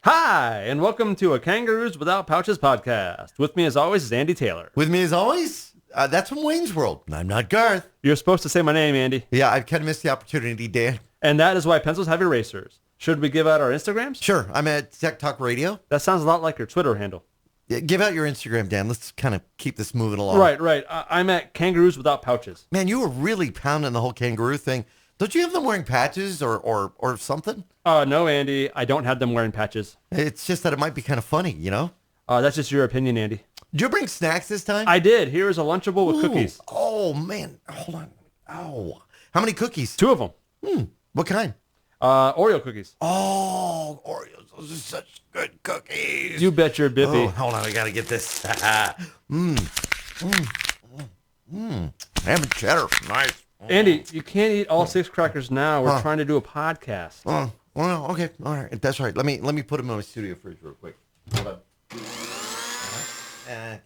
Hi, and welcome to a Kangaroos Without Pouches podcast. With me, as always, is Andy Taylor. With me, as always, that's from Wayne's World. I'm not Garth. You're supposed to say my name, Andy. Yeah, I kind of missed the opportunity, Dan. And that is why pencils have erasers. Should we give out our Instagrams? Sure, I'm at Tech Talk Radio. That sounds a lot like your Twitter handle. Yeah, give out your Instagram, Dan. Let's kind of keep this moving along. Right. I'm at Kangaroos Without Pouches. Man, you were really pounding the whole kangaroo thing. Don't you have them wearing patches or something? No, Andy, I don't have them wearing patches. It's just that it might be kind of funny, you know? That's just your opinion, Andy. Did you bring snacks this time? I did. Here is a Lunchable with cookies. Oh, man. Hold on. Oh. How many cookies? 2 of them. What kind? Oreo cookies. Oh, Oreos. Those are such good cookies. You bet your bippy. Oh, hold on. I got to get this. Ham and cheddar. Nice. Andy, you can't eat all 6 crackers now. We're trying to do a podcast. Oh, well, okay. All right. That's right. Let me put them in my studio fridge real quick. Hold on. Okay.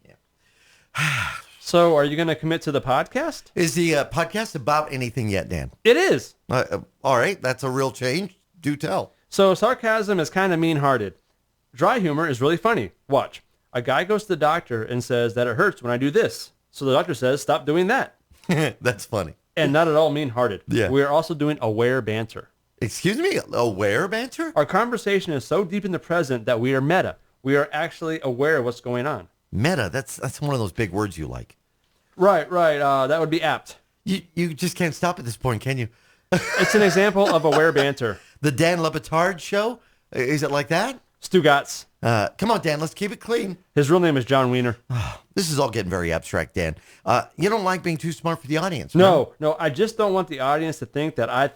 Yeah. So are you going to commit to the podcast? Is the podcast about anything yet, Dan? It is. All right. That's a real change. Do tell. So sarcasm is kind of mean-hearted. Dry humor is really funny. Watch. A guy goes to the doctor and says that it hurts when I do this. So the doctor says, stop doing that. That's funny. And not at all mean-hearted. Yeah. We are also doing aware banter. Excuse me? Aware banter? Our conversation is so deep in the present that we are meta. We are actually aware of what's going on. Meta. That's one of those big words you like. Right. That would be apt. You just can't stop at this point, can you? It's an example of aware banter. The Dan Le Batard show? Is it like that? Stugatz. Come on, Dan. Let's keep it clean. His real name is John Wiener. This is all getting very abstract, Dan. You don't like being too smart for the audience, right? No. I just don't want the audience to think that I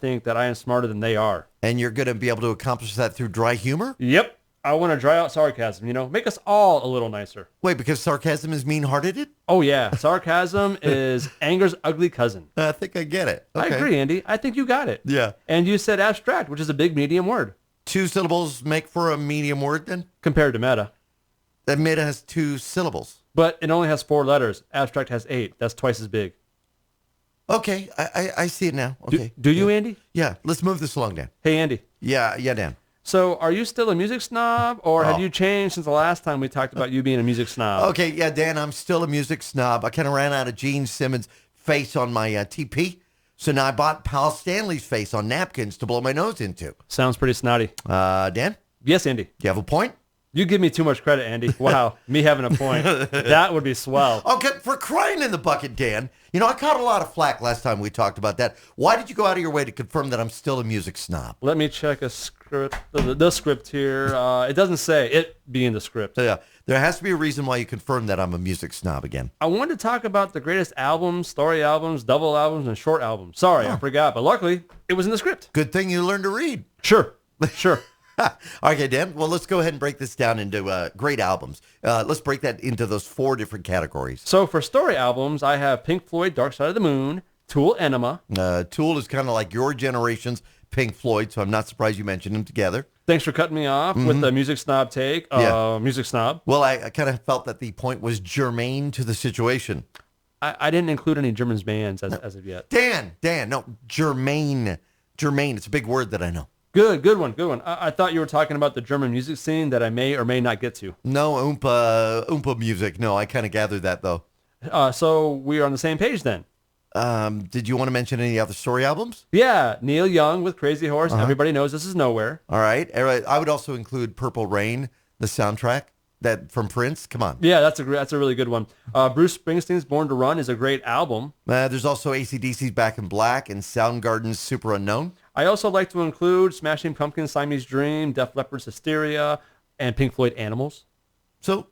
am smarter than they are. And you're going to be able to accomplish that through dry humor? Yep. I want to dry out sarcasm, make us all a little nicer. Wait, because sarcasm is mean-hearted? Oh, yeah. Sarcasm is anger's ugly cousin. I think I get it. Okay. I agree, Andy. I think you got it. Yeah. And you said abstract, which is a big medium word. 2 syllables make for a medium word, then? Compared to meta. That meta has 2 syllables. But it only has 4 letters. Abstract has 8. That's twice as big. Okay, I see it now. Okay. Do you, Andy? Yeah, let's move this along, Dan. Hey, Andy. Yeah, Dan. So are you still a music snob, or have you changed since the last time we talked about you being a music snob? Okay, yeah, Dan, I'm still a music snob. I kind of ran out of Gene Simmons' face on my TP, so now I bought Pal Stanley's face on napkins to blow my nose into. Sounds pretty snotty. Dan? Yes, Andy. Do you have a point? You give me too much credit, Andy. Wow, me having a point. That would be swell. Okay, for crying in the bucket, Dan. I caught a lot of flack last time we talked about that. Why did you go out of your way to confirm that I'm still a music snob? Let me check a script, the script here. It doesn't say it being the script. Yeah, there has to be a reason why you confirmed that I'm a music snob again. I wanted to talk about the greatest albums, story albums, double albums, and short albums. Sorry, I forgot, but luckily it was in the script. Good thing you learned to read. Sure. Okay, Dan. Well, let's go ahead and break this down into great albums. Let's break that into those 4 different categories. So for story albums, I have Pink Floyd, Dark Side of the Moon, Tool, Enema. Tool is kind of like your generation's Pink Floyd, so I'm not surprised you mentioned them together. Thanks for cutting me off with the music snob take. Music snob. Well, I kind of felt that the point was germane to the situation. I didn't include any German bands as of yet. Dan, no, germane. Germane, it's a big word that I know. Good one. I thought you were talking about the German music scene that I may or may not get to. No, oompa music. No, I kind of gathered that, though. So we are on the same page then. Did you want to mention any other story albums? Yeah, Neil Young with Crazy Horse. Everybody knows this is Nowhere. All right. I would also include Purple Rain, the soundtrack that from Prince. Come on. Yeah, that's a really good one. Bruce Springsteen's Born to Run is a great album. There's also AC/DC's Back in Black and Soundgarden's Super Unknown. I also like to include Smashing Pumpkins' Siamese Dream, Def Leppard's Hysteria, and Pink Floyd Animals. So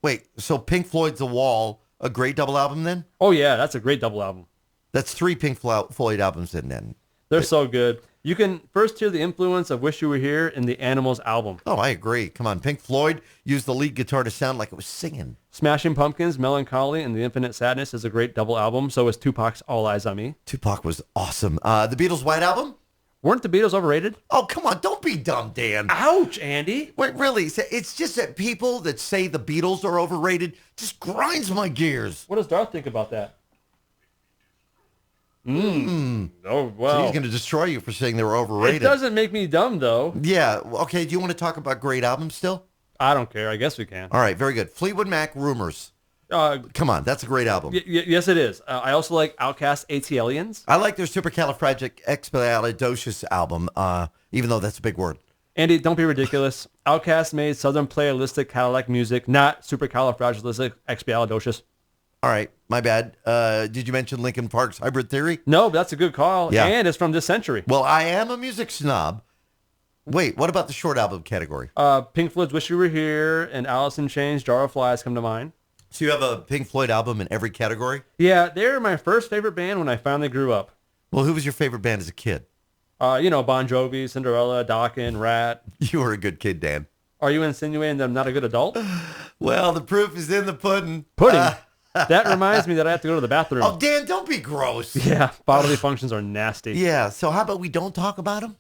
Pink Floyd's The Wall, a great double album then? Oh, yeah, that's a great double album. That's 3 Pink Floyd albums then. They're so good. You can first hear the influence of Wish You Were Here in the Animals album. Oh, I agree. Come on, Pink Floyd used the lead guitar to sound like it was singing. Smashing Pumpkins' Melancholy and the Infinite Sadness is a great double album. So is Tupac's All Eyes on Me. Tupac was awesome. The Beatles' White Album? Weren't the Beatles overrated? Oh, come on. Don't be dumb, Dan. Ouch, Andy. Wait, really? It's just that people that say the Beatles are overrated just grinds my gears. What does Darth think about that? Oh, So well. he's going to destroy you for saying they were It overrated. doesn't make me dumb, though. Yeah. Okay. Do you want to talk about great albums still? I don't care. I guess we can. All right. Very good. Fleetwood Mac, Rumors. Come on. That's a great album. Yes, it is. I also like Outkast ATLiens. I like their Supercalifragilisticexpialidocious album, even though that's a big word. Andy, don't be ridiculous. Outkast made Southern Playalistic Cadillac music, not Supercalifragilisticexpialidocious. All right. My bad. Did you mention Linkin Park's Hybrid Theory? No, but that's a good call. Yeah. And it's from this century. Well, I am a music snob. Wait, what about the short album category? Pink Floyd's Wish You Were Here and Alice in Chains' Jar of Flies come to mind. So you have a Pink Floyd album in every category? Yeah, they're my first favorite band when I finally grew up. Well, who was your favorite band as a kid? Bon Jovi, Cinderella, Dokken, Rat. You were a good kid, Dan. Are you insinuating that I'm not a good adult? Well, the proof is in the pudding. Pudding? That reminds me that I have to go to the bathroom. Oh, Dan, don't be gross. Yeah, bodily functions are nasty. Yeah, so how about we don't talk about them?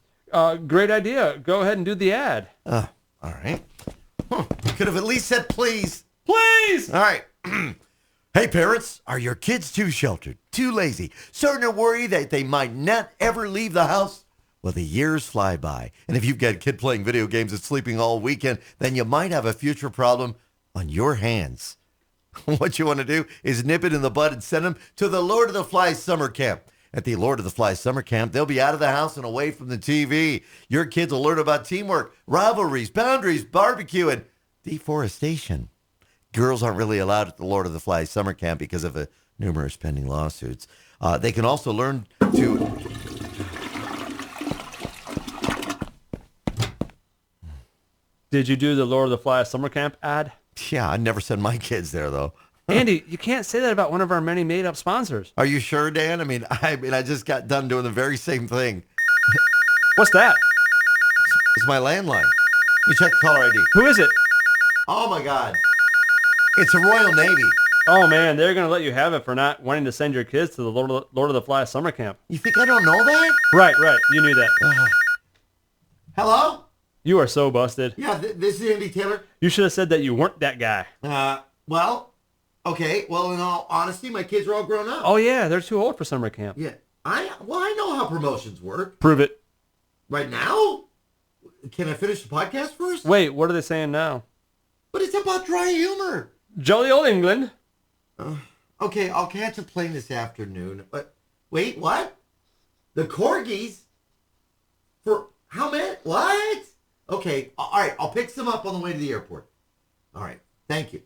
Great idea. Go ahead and do the ad. All right. Could have at least said please. Please! All right. Hey, parents, are your kids too sheltered, too lazy, starting to worry that they might not ever leave the house? Well, the years fly by, and if you've got a kid playing video games and sleeping all weekend, then you might have a future problem on your hands. What you want to do is nip it in the bud and send them to the Lord of the Flies summer camp. At the Lord of the Flies summer camp, they'll be out of the house and away from the TV. Your kids will learn about teamwork, rivalries, boundaries, barbecue, and deforestation. Girls aren't really allowed at the Lord of the Flies summer camp because of numerous pending lawsuits. They can also learn to... Did you do the Lord of the Flies summer camp ad? Yeah, I never send my kids there, though. Andy, you can't say that about one of our many made-up sponsors. Are you sure, Dan? I mean, I just got done doing the very same thing. What's that? It's my landline. Let me check the caller ID. Who is it? Oh, my God. It's a Royal Navy. Oh, man, they're going to let you have it for not wanting to send your kids to the Lord of the Flies summer camp. You think I don't know that? Right. You knew that. Hello? You are so busted. Yeah, this is Andy Taylor. You should have said that you weren't that guy. Okay. Well, in all honesty, my kids are all grown up. Oh, yeah, they're too old for summer camp. Yeah. I know how promotions work. Prove it. Right now? Can I finish the podcast first? Wait, what are they saying now? But it's about dry humor. Jolly old England. Okay, I'll catch a plane this afternoon. But wait, what? The corgis? For how many? What? Okay, all right, I'll pick some up on the way to the airport. All right, thank you.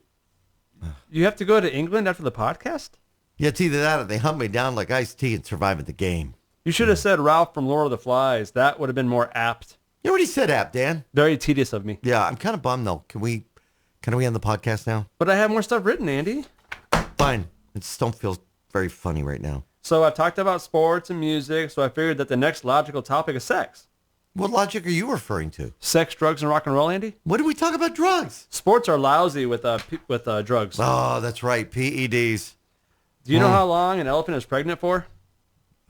You have to go to England after the podcast? Yeah, it's either that or they hunt me down like Ice-T and surviving the game. You should have said Ralph from Lord of the Flies. That would have been more apt. You already said app, Dan. Very tedious of me. Yeah, I'm kind of bummed, though. Can we end the podcast now? But I have more stuff written, Andy. Fine. I just don't feel very funny right now. So I talked about sports and music, so I figured that the next logical topic is sex. What logic are you referring to? Sex, drugs, and rock and roll, Andy? When did we talk about drugs? Sports are lousy with drugs. Oh, that's right. PEDs. Do you know how long an elephant is pregnant for?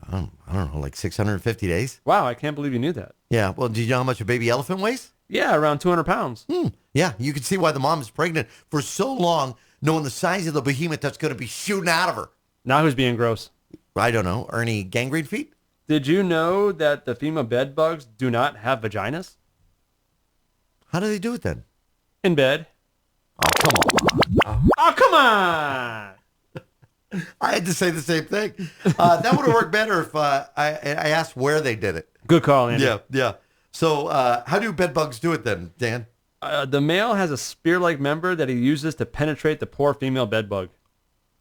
I don't know, like 650 days? Wow, I can't believe you knew that. Yeah, well, do you know how much a baby elephant weighs? Yeah, around 200 pounds. Yeah, you can see why the mom is pregnant for so long, knowing the size of the behemoth that's going to be shooting out of her. Now who's being gross? I don't know. Ernie gangrene feet? Did you know that the female bed bugs do not have vaginas? How do they do it then? In bed. Oh, come on. Oh, come on! I had to say the same thing. That would have worked better if I asked where they did it. Good call, Andy. Yeah. So how do bed bugs do it then, Dan? The male has a spear-like member that he uses to penetrate the poor female bed bug.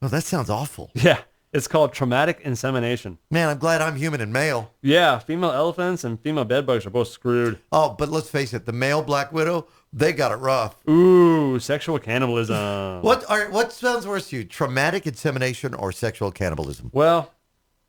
Oh, that sounds awful. Yeah, it's called traumatic insemination. Man, I'm glad I'm human and male. Yeah, female elephants and female bed bugs are both screwed. Oh, but let's face it, the male black widow, they got it rough. Ooh, sexual cannibalism. What sounds worse to you, traumatic insemination or sexual cannibalism? Well,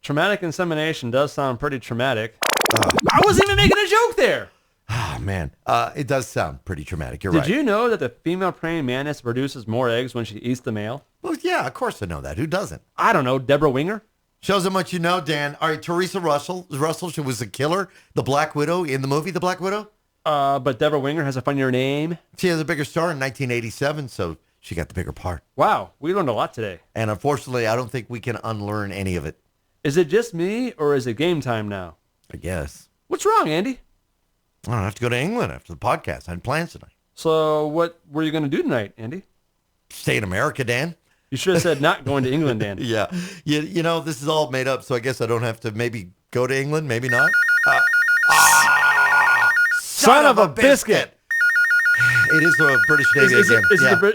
traumatic insemination does sound pretty traumatic. I wasn't even making a joke there. Oh, man. It does sound pretty traumatic. You're Did right. you know that the female praying mantis produces more eggs when she eats the male? Well, yeah, of course I know that. Who doesn't? I don't know, Deborah Winger? Shows how much you know, Dan. All right, Teresa Russell, she was a killer, the Black Widow in the movie The Black Widow. But Deborah Winger has a funnier name. She has a bigger star in 1987, so she got the bigger part. Wow, we learned a lot today. And unfortunately, I don't think we can unlearn any of it. Is it just me, or is it game time now? I guess. What's wrong, Andy? I don't have to go to England after the podcast. I had plans tonight. So what were you going to do tonight, Andy? Stay in America, Dan. You should have said not going to England, Dan. Yeah. You know, this is all made up, so I guess I don't have to maybe go to England, maybe not. Son of a biscuit. It is the British Navy again.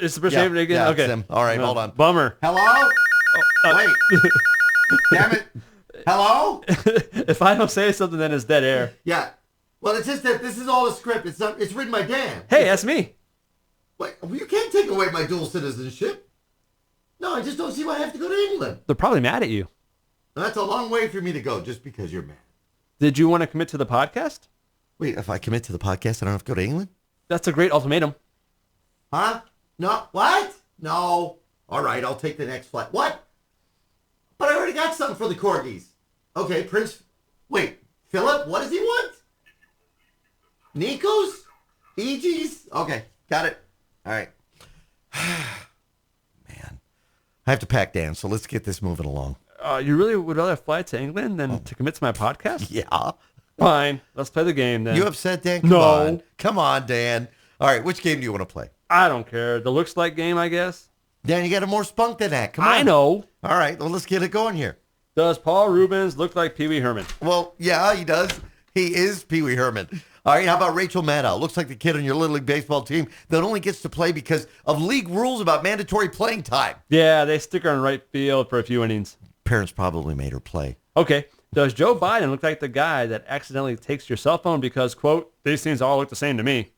It's the British Navy again? Yeah, Okay. it's them. All right, hold on. Bummer. Hello? Wait. Damn it. Hello? If I don't say something, then it's dead air. Yeah. Well, it's just that this is all a script. It's written by Dan. Hey, that's me. Wait, you can't take away my dual citizenship. No, I just don't see why I have to go to England. They're probably mad at you. That's a long way for me to go just because you're mad. Did you want to commit to the podcast? Wait, if I commit to the podcast, I don't have to go to England? That's a great ultimatum. Huh? No. What? No. All right, I'll take the next flight. What? But I already got something for the corgis. Okay, Prince. Wait, Philip, what does he want? Nico's? EG's? Okay, got it. All right. Man, I have to pack, Dan, so let's get this moving along. You really would rather fly to England than to commit to my podcast? Yeah. Fine. Let's play the game then. You upset, Dan? No. Come on, Dan. All right, which game do you want to play? I don't care. The looks like game, I guess. Dan, you got more spunk than that. Come on. I know. All right, well, let's get it going here. Does Paul Rubens look like Pee Wee Herman? Well, yeah, he does. He is Pee Wee Herman. All right, how about Rachel Maddow? Looks like the kid on your Little League Baseball team that only gets to play because of league rules about mandatory playing time. Yeah, they stick her in right field for a few innings. Parents probably made her play. Okay. Does Joe Biden look like the guy that accidentally takes your cell phone because, quote, these things all look the same to me?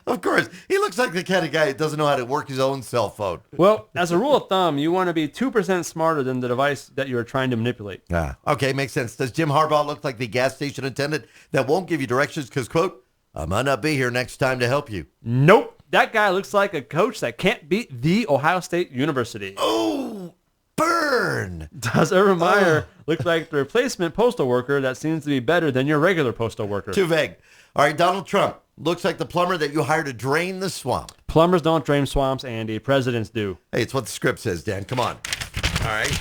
Of course. He looks like the kind of guy that doesn't know how to work his own cell phone. Well, as a rule of thumb, you want to be 2% smarter than the device that you're trying to manipulate. Okay, makes sense. Does Jim Harbaugh look like the gas station attendant that won't give you directions because, quote, I might not be here next time to help you? Nope. That guy looks like a coach that can't beat the Ohio State University. Oh, burn. Does Urban Meyer look like the replacement postal worker that seems to be better than your regular postal worker? Too vague. All right, Donald Trump looks like the plumber that you hired to drain the swamp. Plumbers don't drain swamps, Andy. Presidents do. Hey, it's what the script says, Dan. Come on. All right.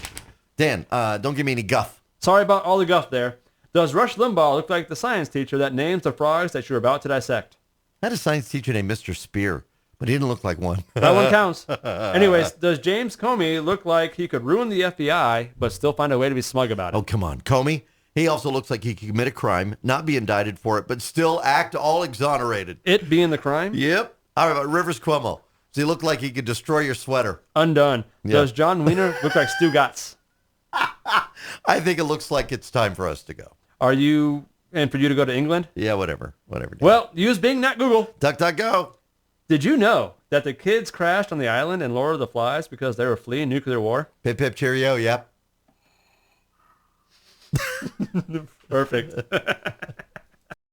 Dan, don't give me any guff. Sorry about all the guff there. Does Rush Limbaugh look like the science teacher that names the frogs that you're about to dissect? I had a science teacher named Mr. Spear, but he didn't look like one. That one counts. Anyways, does James Comey look like he could ruin the FBI but still find a way to be smug about it? Oh, come on. Comey? He also looks like he could commit a crime, not be indicted for it, but still act all exonerated. It being the crime? Yep. How about Rivers Cuomo? Does he look like he could destroy your sweater? Undone. Yep. Does John Wiener look like Stu Gatz? I think it looks like it's time for us to go. Are you, and for you to go to England? Yeah, whatever. Whatever. Well, use Bing, not Google. Duck, duck, go. Did you know that the kids crashed on the island in Lord of the Flies because they were fleeing nuclear war? Pip, pip, cheerio, yep. Perfect.